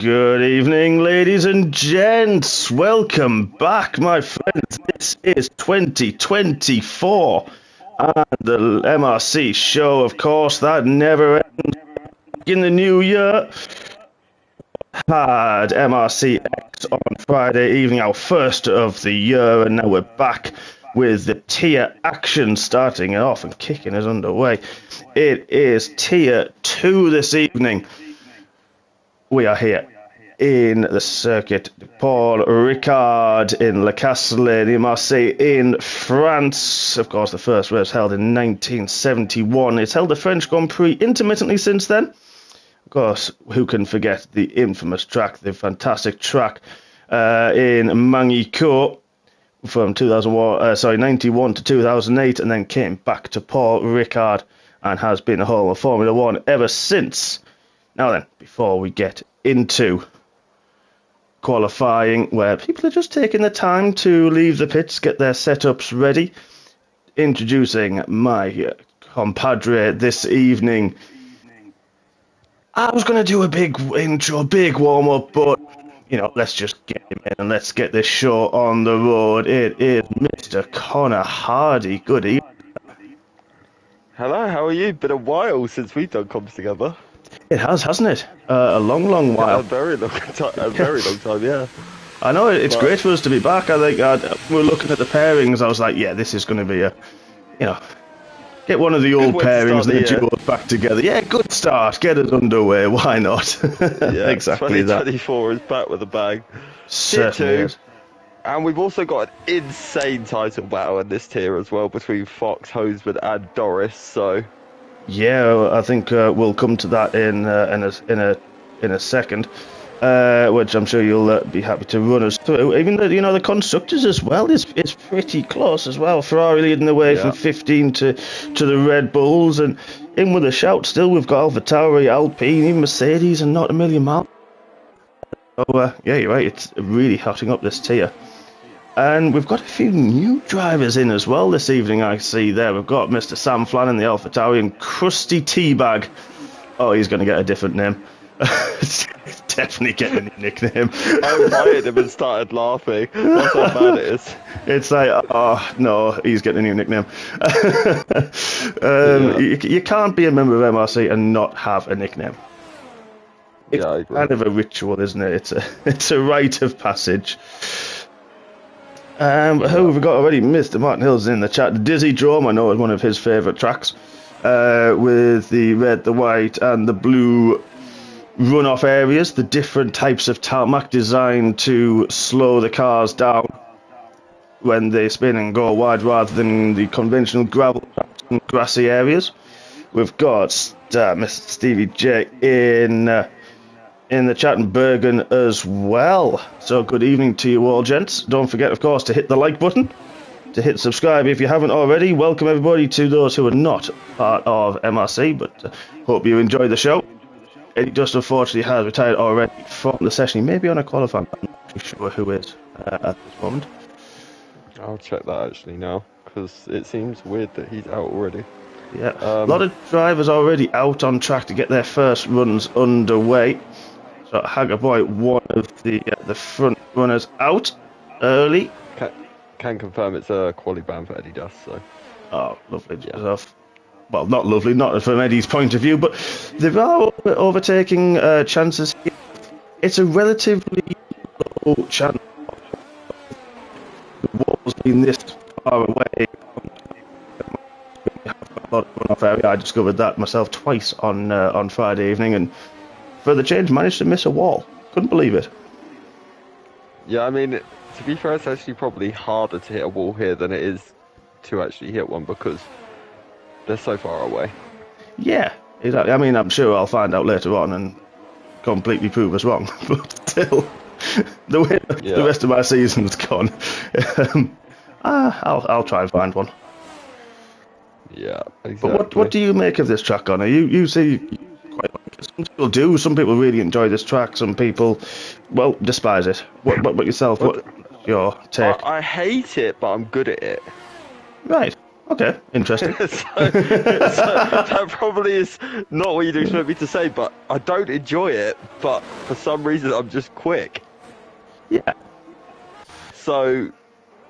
Good evening, ladies and gents. Welcome back, my friends. This is 2024 and the MRC show, of course, that never ends. In the new year, had MRC X on Friday evening, our first of the year, and now we're back with the tier action starting off and kicking us underway. It is tier 2 this evening. We are here in the circuit Paul Ricard in Le Castellet, Marseille in France. Of course, the first race held in 1971. It's held the French Grand Prix intermittently since then. Of course, who can forget the infamous track, the fantastic track in Mangico from 91 to 2008, and then came back to Paul Ricard and has been a home of Formula One ever since. Now then, before we get into qualifying, where people are just taking the time to leave the pits, get their setups ready, introducing my compadre this evening. I was going to do a big intro, big warm-up, but, let's just get him in and let's get this show on the road. It is Mr. Connor Hardy. Good evening. Hello, how are you? Been a while since we've done comms together. It has, hasn't it? A long while. A very long time, yeah. I know, it's great for us to be back. I think we were looking at the pairings. I was like, yeah, this is going to be get one of the old pairings, the duos back together. Yeah, good start. Get it underway. Why not? Yeah, exactly 2024 is back with a bang. Certainly is. And we've also got an insane title battle in this tier as well between Fox, Hoseman and Doris, so... Yeah, I think we'll come to that in a second, which I'm sure you'll be happy to run us through. Even the constructors as well is pretty close as well. Ferrari leading the way from 15 to the Red Bulls, and in with a shout still we've got AlphaTauri, Alpine, even Mercedes, and not a million miles. So yeah, you're right. It's really hotting up this tier. And we've got a few new drivers in as well this evening, I see there. We've got Mr. Sam Flann in the AlphaTauri and Krusty Teabag. Oh, he's going to get a different name. Definitely getting a new nickname. I invited him and started laughing. That's how bad it is. It's like, oh, no, he's getting a new nickname. You can't be a member of MRC and not have a nickname. It's kind of a ritual, isn't it? It's a rite of passage. Who have we got already? Mr. Martin Hill's in the chat. The Dizzy Drome, I know, is one of his favourite tracks, with the red, the white, and the blue runoff areas, the different types of tarmac designed to slow the cars down when they spin and go wide rather than the conventional gravel tracks and grassy areas. We've got Mr. Stevie J in the chat in Bergen as well. So good evening to you all, gents. Don't forget, of course, to hit the like button, to hit subscribe if you haven't already. Welcome everybody to those who are not part of MRC, but hope you enjoy the show. Eddie Dust unfortunately has retired already from the session. He may be on a qualifying, I'm not too sure who is at this moment. I'll check that actually now, because it seems weird that he's out already. Yeah, a lot of drivers already out on track to get their first runs underway. So Haggerboy, one of the front runners, out early. Can confirm it's a quali ban for Eddie Dust. So. Oh, lovely stuff. Well, not lovely, not from Eddie's point of view, but there are overtaking chances here. It's a relatively low chance. The wall's been this far away. A lot of runoff area. I discovered that myself twice on Friday evening, and for the change, managed to miss a wall. Couldn't believe it. Yeah, I mean, to be fair, it's actually probably harder to hit a wall here than it is to actually hit one because they're so far away. Yeah, exactly. I mean, I'm sure I'll find out later on and completely prove us wrong. But still, the way the rest of my season's gone, I'll try and find one. Yeah, exactly. But what do you make of this track, Connor? You see quite like it. Some people do. Some people really enjoy this track. Some people, well, despise it. What yourself? What's your take? I hate it, but I'm good at it. Right. Okay, interesting. So that probably is not what you'd expect me to say, but I don't enjoy it, but for some reason I'm just quick. Yeah. So,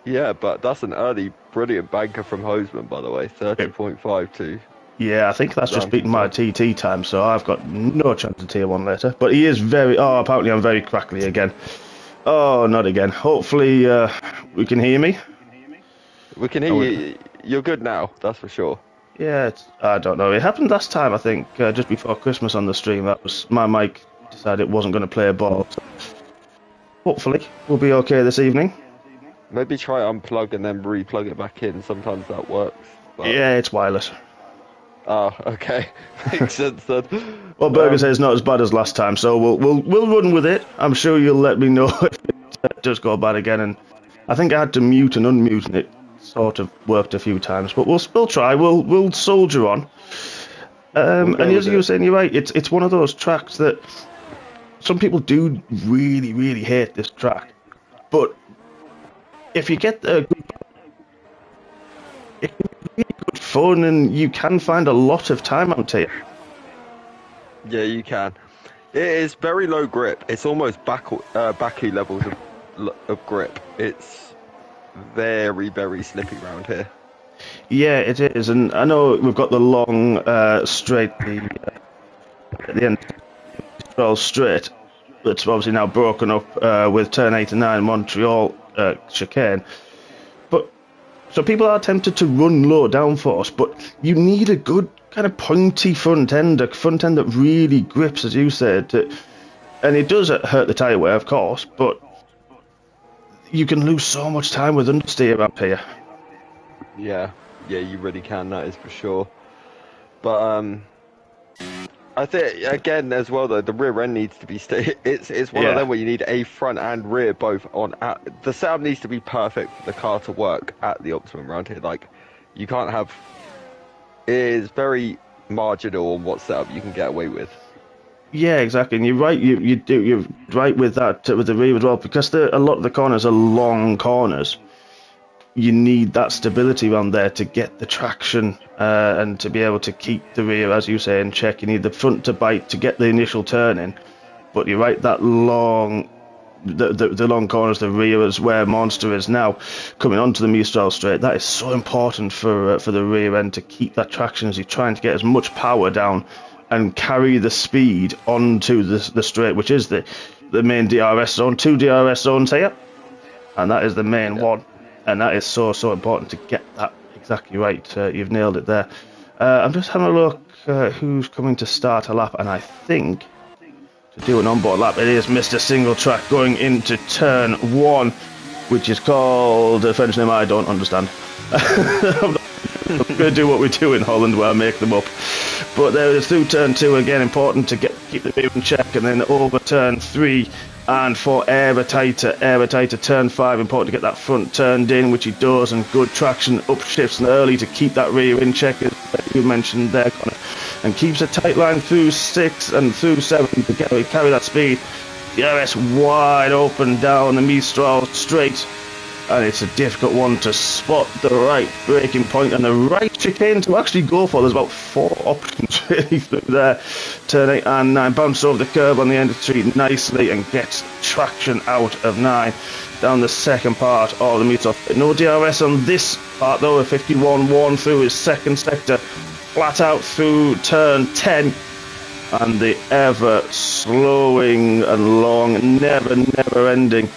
yeah, but that's an early brilliant banker from Hoseman, by the way, 30.52. Yeah, I think that's just Round beaten my control. TT time, so I've got no chance of tier 1 later. But he is very... Oh, apparently I'm very crackly again. Oh, not again. Hopefully we can hear me. We can hear you. You're good now, that's for sure. Yeah, I don't know. It happened last time, I think, just before Christmas on the stream. That was my mic decided it wasn't going to play a ball. So hopefully we'll be okay this evening. Maybe try unplug and then re-plug it back in. Sometimes that works. But... Yeah, it's wireless. Oh, okay. Makes sense then. Well, Burger says it's not as bad as last time, so we'll run with it. I'm sure you'll let me know if it does go bad again. And I think I had to mute and unmute, and it sort of worked a few times. But we'll try. We'll soldier on. And as you were saying, you're right. It's one of those tracks that some people do really, really hate this track. But if you get a good, it can be really good fun, and you can find a lot of time out here. Yeah, you can. It is very low grip. It's almost Baku levels of grip. It's very, very slippy around here. Yeah, it is, and I know we've got the long straight at the end, well, straight. That's obviously now broken up with turn 8 and 9 Montreal chicane. But so people are tempted to run low downforce, but you need a good kind of pointy front end, a front end that really grips, as you said. And it does hurt the tyre wear, of course, but you can lose so much time with understeer up here. Yeah, you really can. That is for sure. But I think again as well though, the rear end needs to be it's one of them where you need a front and rear both on. The setup needs to be perfect for the car to work at the optimum around here. Like you can't have. It is very marginal on what setup you can get away with. Yeah, exactly, and you're right. You're right with that with the rear as well, because a lot of the corners are long corners. You need that stability around there to get the traction and to be able to keep the rear, as you say, in check. You need the front to bite to get the initial turn in. But you're right, that long, the long corners, the rear is where Monster is now coming onto the Mistral straight. That is so important for the rear end to keep that traction as you're trying to get as much power down and carry the speed onto the straight, which is the main DRS zone. 2 DRS zones here, and that is the main one. And that is so important to get that exactly right. You've nailed it there. I'm just having a look who's coming to start a lap, and I think to do an onboard lap it is Mr. Single Track going into turn 1, which is called a French name I don't understand. I'm going to do what we do in Holland where I make them up. But there it is through turn 2 again, important to keep the rear in check, and then over turn 3. And for Aerotiter, turn 5, important to get that front turned in, which he does, and good traction, upshifts and early to keep that rear in check, as you mentioned there, Connor. And keeps a tight line through 6 and through 7 to carry that speed. The RS wide open down the Mistral straight, and it's a difficult one to spot the right braking point and the right chicane to actually go for. There's about 4 options really through there. Turn 8 and 9, bounce over the curb on the end of the street nicely and gets traction out of 9 down the second part of the meter. No DRS on this part though, a 51-1 through his second sector, flat out through turn 10, and the ever slowing and long, never ending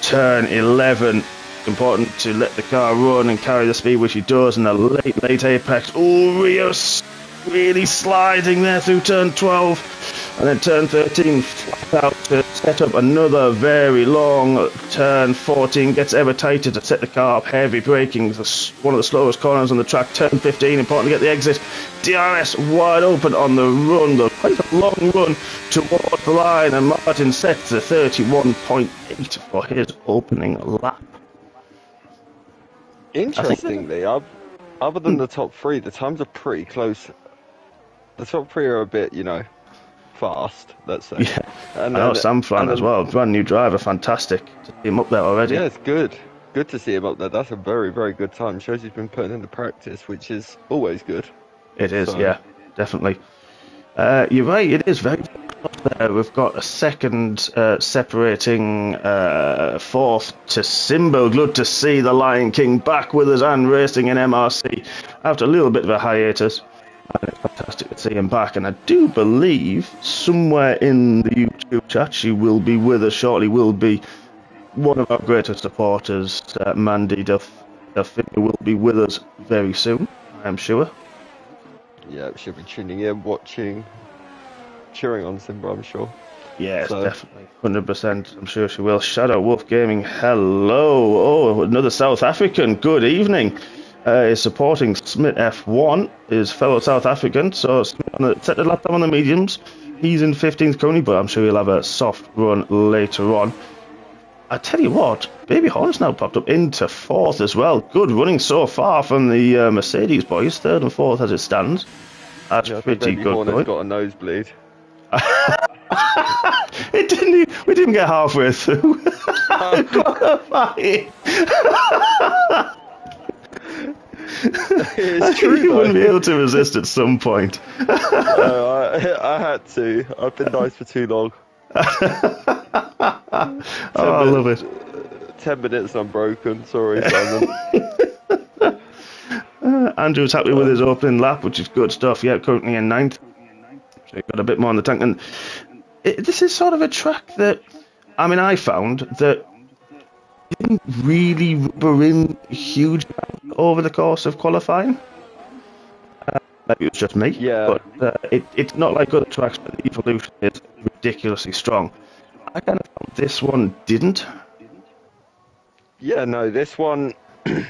turn 11. Important to let the car run and carry the speed, which he does in the late apex. Oh, Rios really sliding there through turn 12, and then turn 13 flat out to set up another very long turn 14. Gets ever tighter to set the car up. Heavy braking, one of the slowest corners on the track. Turn 15, important to get the exit. DRS wide open on the run, though quite a long run towards the line, and Martin sets a 31.8 for his opening lap. Interestingly, other than the top 3, the times are pretty close. The top 3 are a bit, fast, let's say. Yeah, and I know Sam Flan as well, brand new driver, fantastic to see him up there already. Yeah, it's good. good to see him up there. That's a very, very good time. Shows he's been putting in the practice, which is always good. It is, yeah, definitely. You're right, it is very close there. We've got a second separating fourth to Simba. Good to see the Lion King back with us and racing in MRC after a little bit of a hiatus. And it's fantastic to see him back. And I do believe somewhere in the YouTube chat she will be with us shortly. Will be one of our greatest supporters, Mandy Duff, who will be with us very soon, I am sure. Yeah, she'll be tuning in, watching, cheering on Simba, I'm sure. Yes, definitely. 100%. I'm sure she will. Shadow Wolf Gaming, hello. Oh, another South African. Good evening. Is supporting Smith F1, his fellow South African. So Smith set the lap time on the mediums. He's in 15th currently, but I'm sure he'll have a soft run later on. I tell you what, Baby Horn's now popped up into 4th as well. Good running so far from the Mercedes boys. 3rd and 4th as it stands. That's pretty Baby good. Horn has got a nosebleed. We didn't get halfway through. It's true. You wouldn't be able to resist at some point. I had to. I've been nice for too long. I love it. 10 minutes unbroken. Sorry, Simon. Andrew's happy with his opening lap, which is good stuff. Yeah, currently in 9th. So you've got a bit more in the tank. And this is sort of a track that, I mean, I found that didn't really rubber in huge over the course of qualifying. Maybe it was just me. Yeah. But it's not like other tracks, but the evolution is ridiculously strong. I kind of found this one didn't. Yeah, no, this one, I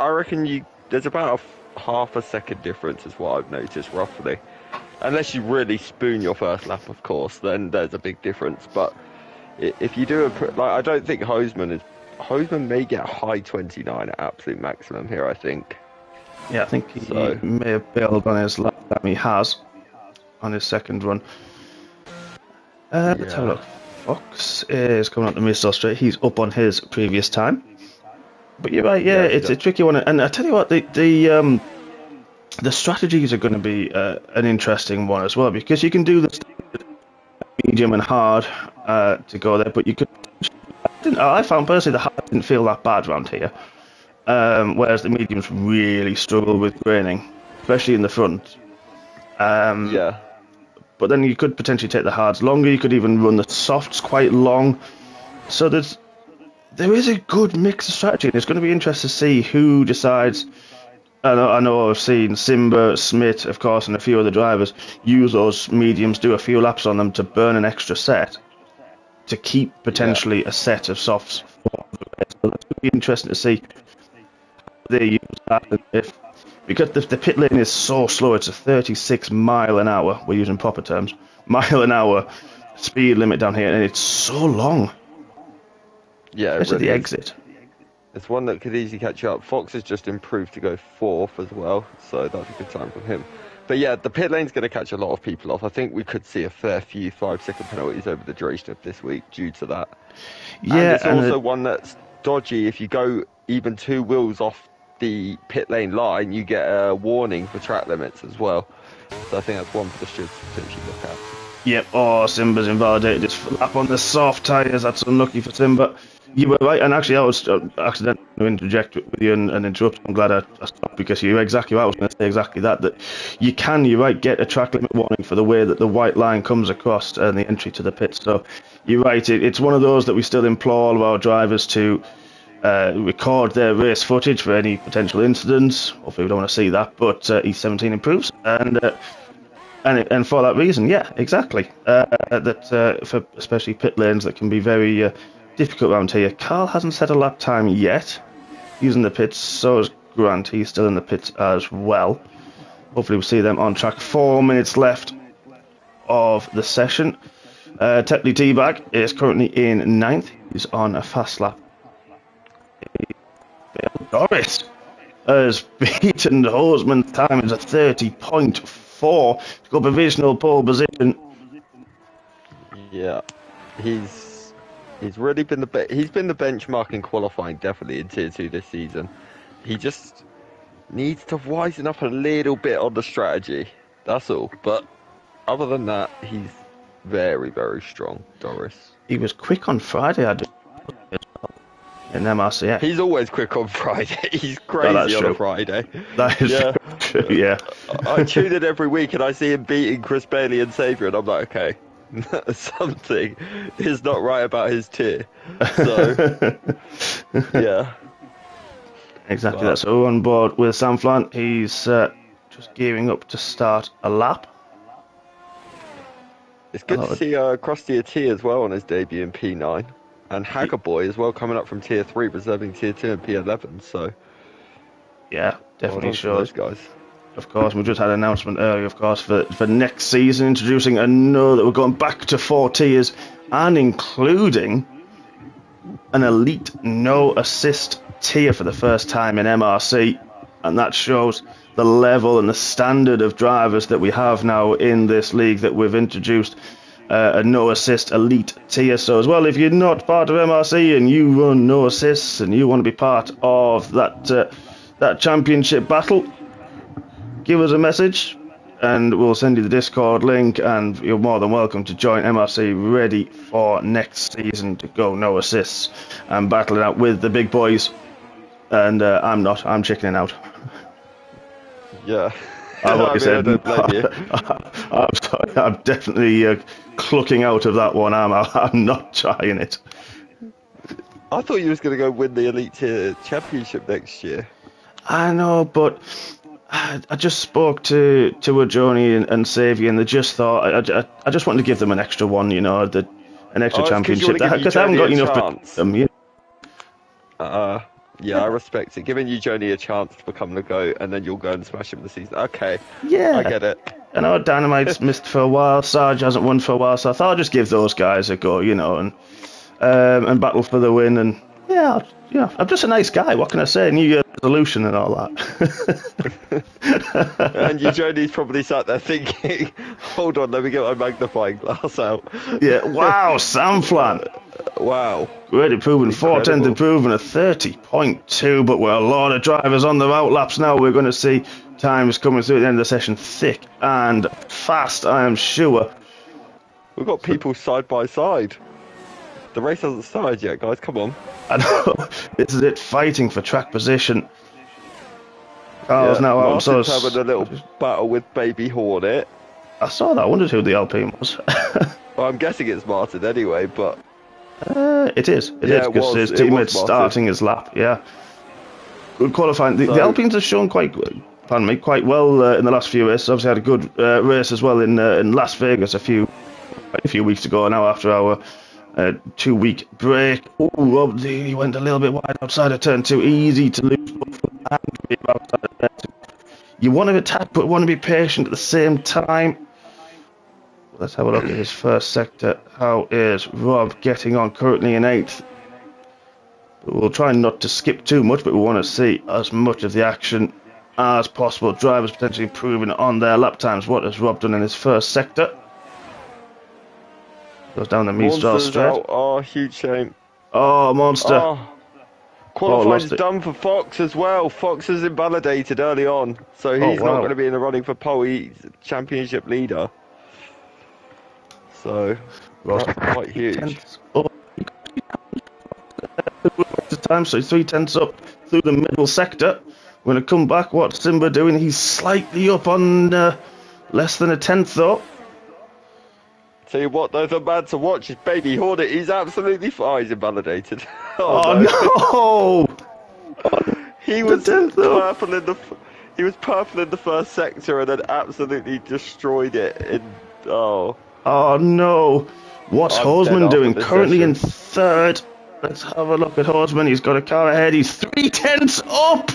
reckon there's about half a second difference is what I've noticed roughly. Unless you really spoon your first lap, of course, then there's a big difference. But if you do I don't think Hoseman may get high 29 at absolute maximum here, I think. Yeah, I think he may have bailed on his lap that he has on his second run. Let's have a look. Fox is coming up the Mist Straight. He's up on his previous time. But you're right, yeah, it's a tricky one. And I tell you what, the strategies are going to be an interesting one as well, because you can do the medium and hard to go there, but you could. I found personally the hard didn't feel that bad around here, whereas the mediums really struggle with graining, especially in the front. Yeah. But then you could potentially take the hards longer. You could even run the softs quite long. So there is a good mix of strategy, and it's going to be interesting to see who decides. I know I've seen Simba, Smith, of course, and a few other drivers use those mediums, do a few laps on them to burn an extra set to keep potentially a set of softs for the race. So that's going to be interesting to see how they use that. Because the pit lane is so slow, it's a 36 mile an hour, we're using proper terms, mile an hour speed limit down here, and it's so long. Yeah, especially the exit. It's one that could easily catch you up. Fox has just improved to go 4th as well, so that's a good time for him. But yeah, the pit lane's going to catch a lot of people off. I think we could see a fair few 5-second penalties over the duration of this week due to that. Yeah, and it's also one that's dodgy. If you go even 2 wheels off the pit lane line, you get a warning for track limits as well. So I think that's one for the stewards to potentially look at. Yep, Simba's invalidated his lap on the soft tyres. That's unlucky for Simba. You were right, and actually I was accidentally going to interject with you and interrupt. I'm glad I stopped, because you're exactly right. I was going to say exactly that you're right, get a track limit warning for the way that the white line comes across and the entry to the pit. So you're right, it's one of those that we still implore all of our drivers to record their race footage for any potential incidents. Hopefully we don't want to see that, but E17 improves, and for that reason, yeah, exactly. For especially pit lanes that can be very difficult around here. Carl hasn't set a lap time yet. He's in the pits, so is Grant. He's still in the pits as well. Hopefully we'll see them on track. 4 minutes left of the session. Tetley Teabag is currently in 9th. He's on a fast lap. Doris has beaten Hoseman's time. It's a 30.4. He's got provisional pole position. Yeah, He's really been he's been the benchmark in qualifying, definitely in Tier 2 this season. He just needs to wisen up a little bit on the strategy. That's all. But other than that, he's very, very strong, Doris. He was quick on Friday, I do. In MRC. He's always quick on Friday. He's crazy on a Friday. That is true, yeah. I tune in every week and I see him beating Chris Bailey and Xavier, and I'm like, okay, something is not right about his tier. So, yeah. Exactly that. So on board with Sam Flan. He's just gearing up to start a lap. It's good to see Krusty T as well on his debut in P9. And Haggerboy as well, coming up from Tier 3, reserving Tier 2 and P11, so... Yeah, definitely shows. Those guys. Of course, we just had an announcement earlier, of course, for next season, introducing another... We're going back to 4 tiers, and including an elite no-assist tier for the first time in MRC, and that shows the level and the standard of drivers that we have now in this league that we've introduced. A no assist elite tier. So as well, if you're not part of MRC and you run no assists and you want to be part of that championship battle, give us a message and we'll send you the Discord link, and you're more than welcome to join MRC, ready for next season to go no assists and battle it out with the big boys. And I'm chickening out. Yeah. I've already said, I don't blame you. I'm sorry, I'm definitely clucking out of that one. I'm not trying it. I thought you was going to go win the Elite Tier Championship next year. I know, but I just spoke to Ajoni and Xavier, and they just thought I just wanted to give them an extra one, you know, an extra championship because I haven't got enough for them. You know? Yeah, I respect it. Giving you Joni a chance to become the GOAT, and then you'll go and smash him this season. Okay. Yeah. I get it. I know Dynamite's missed for a while, Sarge hasn't won for a while, so I thought I'd just give those guys a go, you know, and battle for the win. And yeah, I'm just a nice guy. What can I say? New Year's resolution and all that. And you Joni's probably sat there thinking, hold on, let me get my magnifying glass out. Yeah, wow, Sam Flan. Wow. Great improvement, 4/10 improvement, a 30.2, but we're a lot of drivers on the route laps now. We're going to see times coming through at the end of the session thick and fast, I am sure. We've got people side by side. The race hasn't started yet, guys, come on. I know, this is it, fighting for track position. Carl's now out, Martin's having a little battle with Baby Hornet. I saw that, I wondered who the Alpine was. Well, I'm guessing it's Martin anyway, but... It is, because his teammate's starting his lap, yeah. Good qualifying. The Alpines have shown quite well in the last few races. Obviously had a good race as well in Las Vegas a few weeks ago now after our 2-week break. Oh, he went a little bit wide outside of turn 2, easy to lose. You want to attack but want to be patient at the same time. Let's have a look at his first sector. How is Rob getting on? Currently in 8th. We'll try not to skip too much, but we want to see as much of the action as possible. Drivers potentially improving on their lap times. What has Rob done in his first sector? Goes down the Mistral straight. Oh, huge shame. Oh, monster. Oh. Qualifying's done for Fox as well. Fox is invalidated early on, so he's not going to be in the running for pole. He's championship leader. So, quite huge. Time, so 3/10 up through the middle sector. We're going to come back. What's Simba doing? He's slightly up on less than a 10th though. Tell you what, though, the man to watch is Baby Hornet. He's absolutely fine. He's invalidated. Oh no! He was purple in the. He was purple in the first sector and then absolutely destroyed it. Oh no! What's Horsman doing? Currently in 3rd. Let's have a look at Horsman. He's got a car ahead. He's 3/10 up.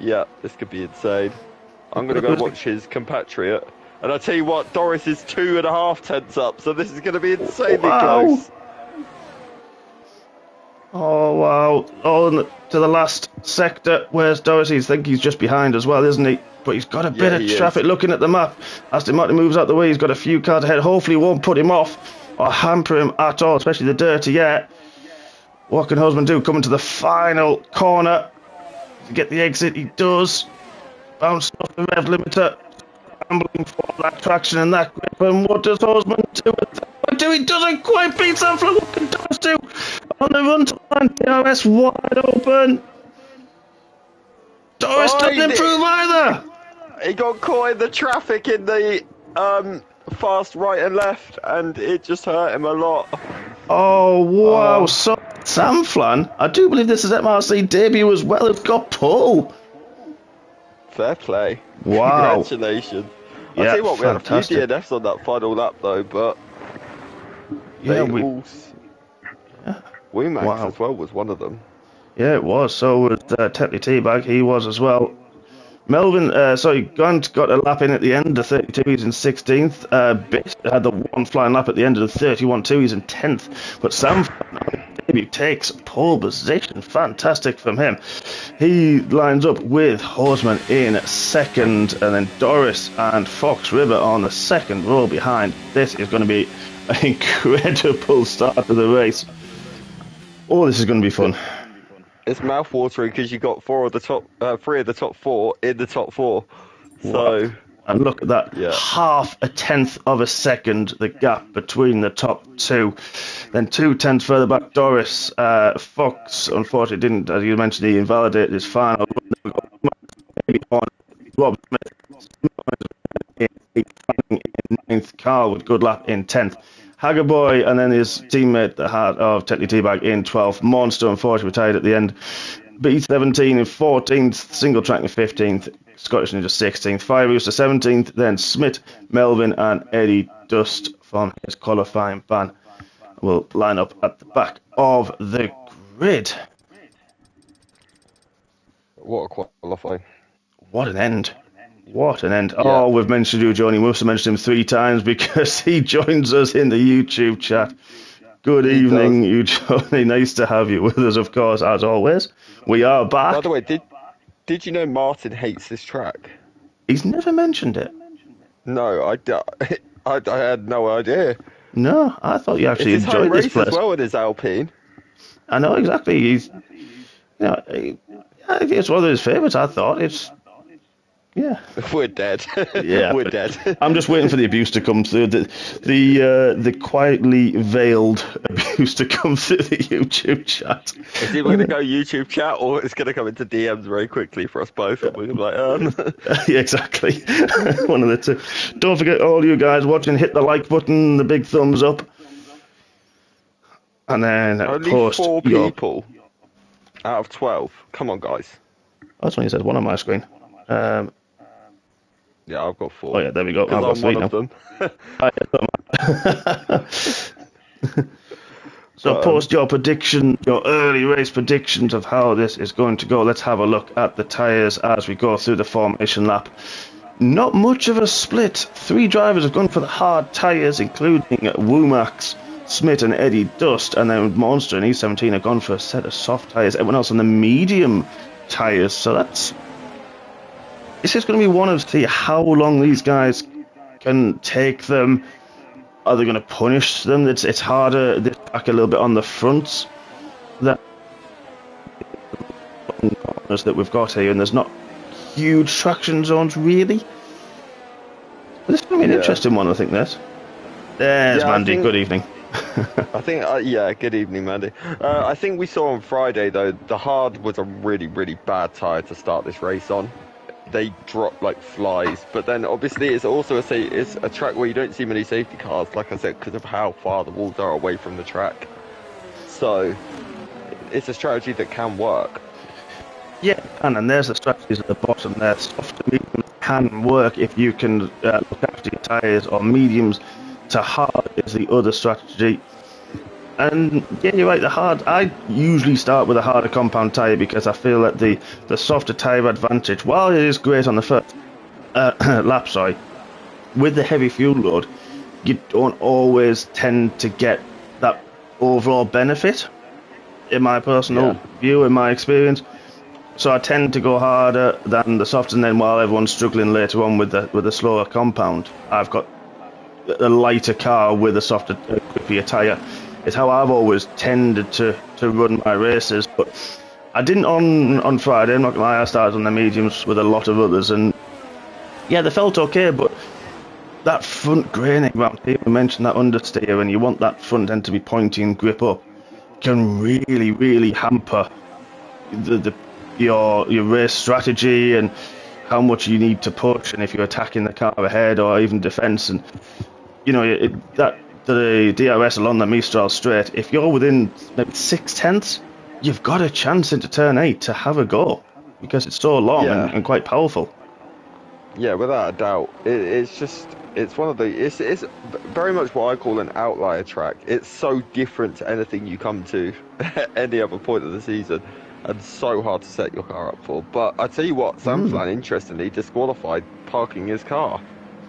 Yeah, this could be insane. I'm gonna go watch his compatriot. And I tell you what, Doris is 2.5 tenths up, so this is going to be insanely close. Oh, wow. Oh, to the last sector. Where's Doris? I think he's just behind as well, isn't he? But he's got a bit of traffic looking at the map. Aston Martin moves out the way. He's got a few cars ahead. Hopefully he won't put him off. or hamper him at all, especially the dirty air. What can Husband do? Coming to the final corner to get the exit. He does. Bouncing off the rev limiter. Scrambling for that traction and that grip. And what does Husband do? He doesn't quite beat Sunflower. What can Doris do? On the run to line, DRS wide open. Doris doesn't improve either. He got caught in the traffic in the fast right and left, and it just hurt him a lot. Oh, wow. So, Sam Flan, I do believe this is MRC debut as well. It's got pole. Fair play. Wow. Congratulations. Yeah, I'll tell you what, we fantastic. had a few DNFs on that final lap, though, but Yeah, Womack Wow. as well was one of them. Yeah, it was. So was Tetley Teabag. He was as well. Melvin, Grant got a lap in at the end of 32. He's in 16th. Bitt had the one flying lap at the end of the 31-2. He's in 10th. But Sam debut takes pole position. Fantastic from him. He lines up with Horseman in second, and then Doris and Fox River on the second row behind. This is going to be an incredible start to the race. Oh, this is going to be fun. It's mouth-watering because you got three of the top four in the top four. So, wow. And look at that, half a tenth of a second, the gap between the top two. Then 2/10 further back, Doris. Fox, unfortunately, didn't, as you mentioned, he invalidated his final. Rob Smith in 9th, Carl with good lap in 10th. Haggerboy and then his teammate, the heart of Tetley Teabag, in 12th. Monster, unfortunately, retired at the end. B17 in 14th. Single Track in 15th. Scottish Ninja 16th. Fire Rooster 17th. Then Smith, Melvin, and Eddie Dust from his qualifying ban will line up at the back of the grid. what a qualifying. What an end. What an end. Yeah. Oh, we've mentioned you, Johnny. We must have mentioned him 3 times because he joins us in the YouTube chat. Good evening, you, Johnny. Nice to have you with us, of course, as always. We are back. By the way, did you know Martin hates this track? He's never mentioned it. No, I had no idea. No, I thought you actually enjoyed this place. As well with his Alpine. I know, exactly. He's, it's one of his favourites, I thought. It's... Yeah, we're dead. Yeah, we're dead. I'm just waiting for the abuse to come through. The quietly veiled abuse to come through the YouTube chat. It's either going to go YouTube chat or it's going to come into DMs very quickly for us both. And we're going to be like, Yeah, exactly. One of the two. Don't forget, all you guys watching, hit the like button, the big thumbs up, and then only post 4 people out of 12. Come on, guys. That's when he says one on my screen. Yeah, I've got 4. Oh yeah, there we go. I've got 3 now. So post your prediction, your early race predictions of how this is going to go. Let's have a look at the tyres as we go through the formation lap. Not much of a split. 3 drivers have gone for the hard tyres, including Womax, Smith and Eddie Dust, and then Monster and E17 have gone for a set of soft tyres. Everyone else on the medium tyres. So this is going to be one of see how long these guys can take them. Are they going to punish them? It's harder this back a little bit on the fronts. That corners that we've got here, and there's not huge traction zones really. But this is going to be an interesting one, I think. There's Mandy. Good evening. I think, good evening, Mandy. I think we saw on Friday though the hard was a really, really bad tyre to start this race on. They drop like flies, but then obviously it's also it's a track where you don't see many safety cars, like I said, because of how far the walls are away from the track. So it's a strategy that can work. Yeah, and there's the strategies at the bottom there. Soft to mediums can work if you can look after your tyres, or mediums to hard is the other strategy. And yeah, you're right, the hard, I usually start with a harder compound tyre because I feel that the softer tyre advantage, while it is great on the first lap, with the heavy fuel load, you don't always tend to get that overall benefit, in my personal view, in my experience. So I tend to go harder than the soft, and then while everyone's struggling later on with the slower compound, I've got a lighter car with a softer, quicker grippier tyre. It's how I've always tended to run my races, but I didn't on Friday. I'm not gonna lie, I started on the mediums with a lot of others, and yeah, they felt okay, but that front graining round, people mentioned that understeer, and you want that front end to be pointy and grip up, can really, really hamper your race strategy and how much you need to push, and if you're attacking the car ahead or even defence. And you know the DRS along the Mistral straight, if you're within maybe 6/10, you've got a chance into turn 8 to have a go, because it's so long and quite powerful. Yeah, without a doubt. It's one of the, it's very much what I call an outlier track. It's so different to anything you come to at any other point of the season, and so hard to set your car up for. But I tell you what, Sam Flan, interestingly, disqualified parking his car.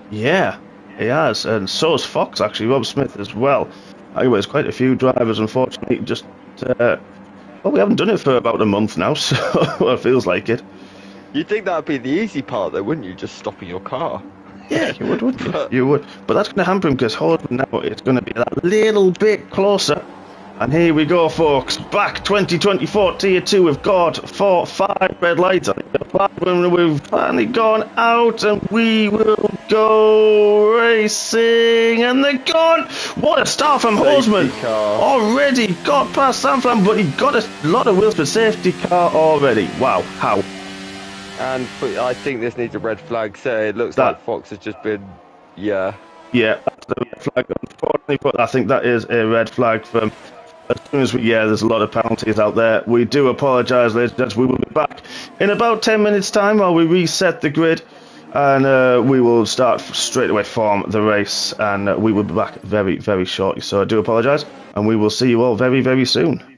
Yeah, he has, and so has Fox, actually, Rob Smith as well. Anyways, quite a few drivers, unfortunately, just, we haven't done it for about a month now, so it feels like it. You'd think that would be the easy part, though, wouldn't you? Just stopping your car. Yeah, you would, wouldn't you? You would. But that's going to hamper him, because Holden now it's going to be that little bit closer. And here we go, folks. Back 2024 Tier 2. We've got 5 red lights. I think the 5 when we've finally gone out, and we will go racing. And they're gone. What a start from Hosman. Already got past Sanflan, but he got a lot of wheels for safety car already. Wow, how? And I think this needs a red flag. So it looks like Fox has just been, yeah, that's a red flag, unfortunately, but I think that is a red flag from as soon as there's a lot of penalties out there. We do apologise, ladies and gents. We will be back in about 10 minutes time while we reset the grid, and we will start straight away from the race, and we will be back very, very shortly. So I do apologise, and we will see you all very, very soon.